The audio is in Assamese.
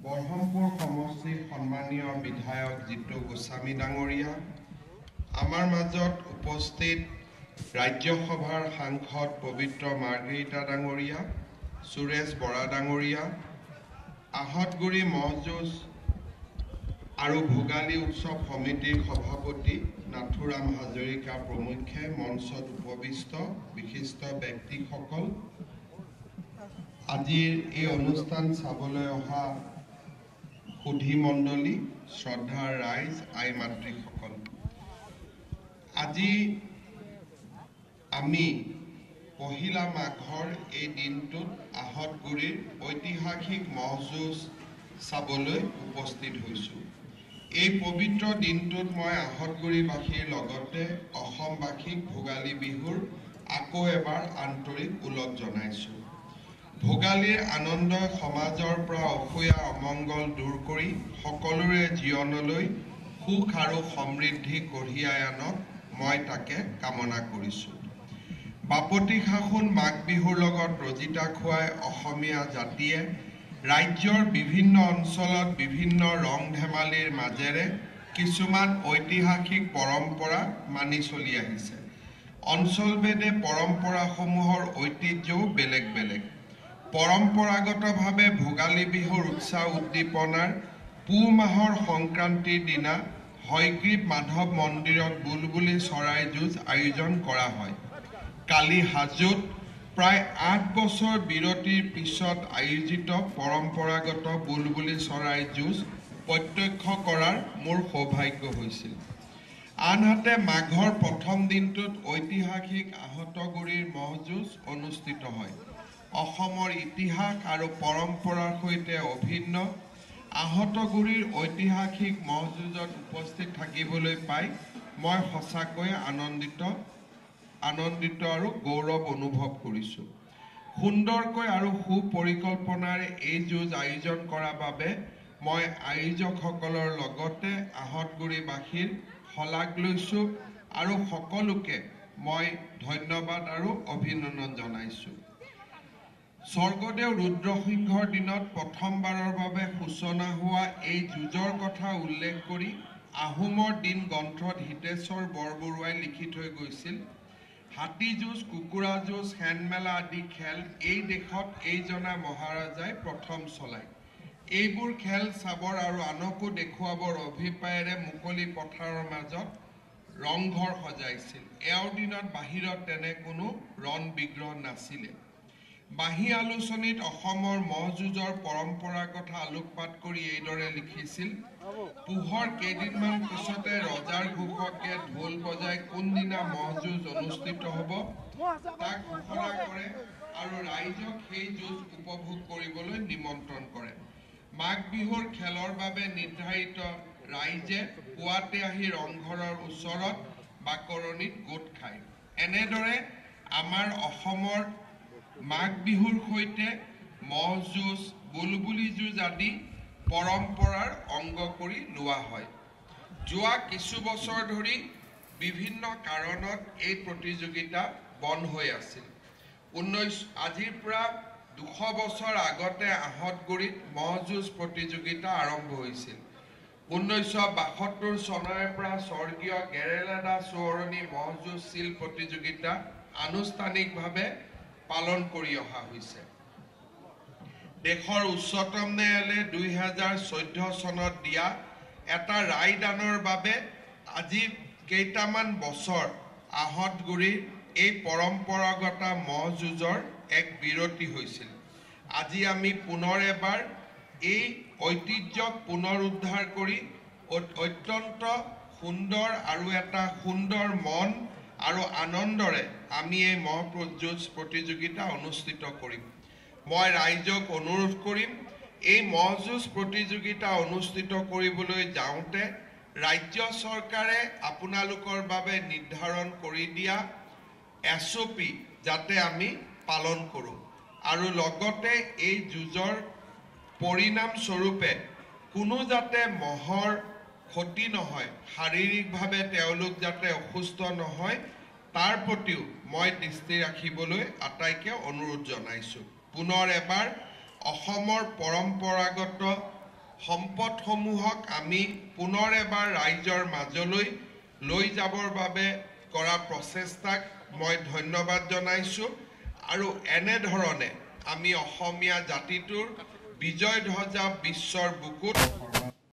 বৰহমপুৰ সমষ্টিৰ সন্মানীয় বিধায়ক জিতু গোস্বামী ডাঙৰীয়া, আমাৰ মাজত উপস্থিত ৰাজ্যসভাৰ সাংসদ পবিত্ৰ মাৰ্ঘেৰিটা ডাঙৰীয়া, সুৰেশ বৰা ডাঙৰীয়া, আহতগুৰি ম'হ যুঁজ আৰু ভোগালী উৎসৱ সমিতিৰ সভাপতি নাথুৰাম হাজৰিকা প্ৰমুখ্যে মঞ্চত উপবিষ্ট বিশিষ্ট ব্যক্তিসকল, আজিৰ এই অনুষ্ঠান চাবলৈ অহা সুধী মণ্ডলী, শ্ৰদ্ধাৰ ৰাইজ, আই মাতৃসকল, আজি আমি পহিলা মাঘৰ এই দিনটোত আহতগুৰিৰ ঐতিহাসিক ম'হ যুঁজ চাবলৈ উপস্থিত হৈছোঁ। এই পবিত্ৰ দিনটোত মই আহতগুৰিবাসীৰ লগতে অসমবাসীক ভোগালী বিহুৰ আকৌ এবাৰ আন্তৰিক ওলগ জনাইছোঁ। ভোগালীৰ আনন্দই সমাজৰ পৰা অসূয়া অমংগল দূৰ কৰি সকলোৰে জীৱনলৈ সুখ আৰু সমৃদ্ধি কঢ়িয়াই আনক মই তাকে কামনা কৰিছোঁ। বাপতি সাহোন মাঘ বিহুৰ লগত ৰজিতা খুৱাই অসমীয়া জাতিয়ে ৰাজ্যৰ বিভিন্ন অঞ্চলত বিভিন্ন ৰং ধেমালিৰ মাজেৰে কিছুমান ঐতিহাসিক পৰম্পৰা মানি চলি আহিছে। অঞ্চলভেদে পৰম্পৰাসমূহৰ ঐতিহ্যও বেলেগ বেলেগ। পৰম্পৰাগতভাৱে ভোগালী বিহুৰ উৎসাহ উদ্দীপনাৰ পুহ মাহৰ সংক্ৰান্তিৰ দিনা হয়গ্ৰীৱ মাধৱ মন্দিৰত বুলবুলি চৰাই যুঁজ আয়োজন কৰা হয়। কালি হাজোত প্ৰায় ৮ বছৰ বিৰতিৰ পিছত আয়োজিত পৰম্পৰাগত বুলবুলি চৰাই যুঁজ প্ৰত্যক্ষ কৰাৰ মোৰ সৌভাগ্য হৈছিল। আনহাতে মাঘৰ প্ৰথম দিনটোত ঐতিহাসিক আহতগুৰিৰ ম'হ যুঁজ অনুষ্ঠিত হয়। অসমৰ ইতিহাস আৰু পৰম্পৰাৰ সৈতে অভিন্ন আহতগুৰিৰ ঐতিহাসিক ম'হ যুঁজত উপস্থিত থাকিবলৈ পাই মই সঁচাকৈয়ে আনন্দিত আৰু গৌৰৱ অনুভৱ কৰিছোঁ। সুন্দৰকৈ আৰু সুপৰিকল্পনাৰে এই যুঁজ আয়োজন কৰাৰ বাবে মই আয়োজকসকলৰ লগতে আহতগুৰিবাসীৰ শলাগ লৈছোঁ আৰু সকলোকে মই ধন্যবাদ আৰু অভিনন্দন জনাইছোঁ। স্বৰ্গদেউ ৰুদ্ৰসিংহৰ দিনত প্ৰথমবাৰৰ বাবে সূচনা হোৱা এই যুঁজৰ কথা উল্লেখ কৰি আহোমৰ দিন গ্ৰন্থত হিতেশ্বৰ বৰবৰুৱাই লিখি থৈ গৈছিল, হাতী যুঁজ, কুকুৰা যুঁজ, হেনমেলা আদি খেল এই দেশত এইজনা মহাৰাজাই প্ৰথম চলায়। এইবোৰ খেল চাবৰ আৰু আনকো দেখুৱাবৰ অভিপ্ৰায়েৰে মুকলি পথাৰৰ মাজত ৰংঘৰ সজাইছিল। এওঁৰ দিনত বাহিৰত তেনে কোনো ৰণ বিগ্ৰহ নাছিলে। বাঁহী আলোচনীত অসমৰ ম'হ যুঁজৰ পৰম্পৰাৰ কথা আলোকপাত কৰি এইদৰে লিখিছিল, পুহৰ কেইদিনমান পিছতে ৰজাৰ ঘোষকে ঢোল বজাই কোনদিনা ম'হ যুঁজ অনুষ্ঠিত হ'ব তাক ঘোষণা কৰে আৰু ৰাইজক সেই যুঁজ উপভোগ কৰিবলৈ নিমন্ত্ৰণ কৰে। মাঘ বিহুৰ খেলৰ বাবে নিৰ্ধাৰিত ৰাইজে পুৱাতে আহি ৰংঘৰৰ ওচৰত বাকৰণিত গোট খায়। এনেদৰে আমাৰ অসমৰ মাঘ বিহুৰ সৈতে ম'হ যুঁজ, বুলবুলি যুঁজ আদি পৰম্পৰাৰ অংগ কৰি লোৱা হয়। যোৱা কিছু বছৰ ধৰি বিভিন্ন কাৰণত এই প্ৰতিযোগিতা বন্ধ হৈ আছিল। আজিৰ পৰা ২০০ বছৰ আগতে আহতগুৰিত ম'হ যুঁজ প্ৰতিযোগিতা আৰম্ভ হৈছিল। ১৯৭২ চনৰে পৰা স্বৰ্গীয় গেৰেলাডা সোঁৱৰণী ম'হ যুঁজ চিল প্ৰতিযোগিতা আনুষ্ঠানিকভাৱে পালন কৰি অহা হৈছে। দেশৰ উচ্চতম ন্যায়ালয়ে ২০১৪ চনত দিয়া এটা ৰায়দানৰ বাবে আজি কেইটামান বছৰ আহতগুৰিৰ এই পৰম্পৰাগত ম'হ যুঁজৰ এক বিৰতি হৈছিল। আজি আমি পুনৰ এবাৰ এই ঐতিহ্যক পুনৰুদ্ধাৰ কৰি অত্যন্ত সুন্দৰ আৰু এটা সুন্দৰ মন আৰু আনন্দৰে আমি এই ম'হ যুঁজ প্ৰতিযোগিতা অনুষ্ঠিত কৰিম। মই ৰাইজক অনুৰোধ কৰিম, এই ম'হ যুঁজ প্ৰতিযোগিতা অনুষ্ঠিত কৰিবলৈ যাওঁতে ৰাজ্য চৰকাৰে আপোনালোকৰ বাবে নিৰ্ধাৰণ কৰি দিয়া SOP যাতে আমি পালন কৰোঁ আৰু লগতে এই যুঁজৰ পৰিণাম স্বৰূপে কোনো যাতে ম'হৰ ক্ষতি নহয়, শাৰীৰিকভাৱে তেওঁলোক যাতে অসুস্থ নহয় তাৰ প্ৰতিও মই দৃষ্টি ৰাখিবলৈ আটাইকে অনুৰোধ জনাইছোঁ। পুনৰ এবাৰ অসমৰ পৰম্পৰাগত সম্পদসমূহক আমি পুনৰ এবাৰ ৰাইজৰ মাজলৈ লৈ যাবৰ বাবে কৰা প্ৰচেষ্টাক মই ধন্যবাদ জনাইছোঁ আৰু এনেধৰণে আমি অসমীয়া জাতিটোৰ বিজয় ধ্বজা বিশ্বৰ বুকুত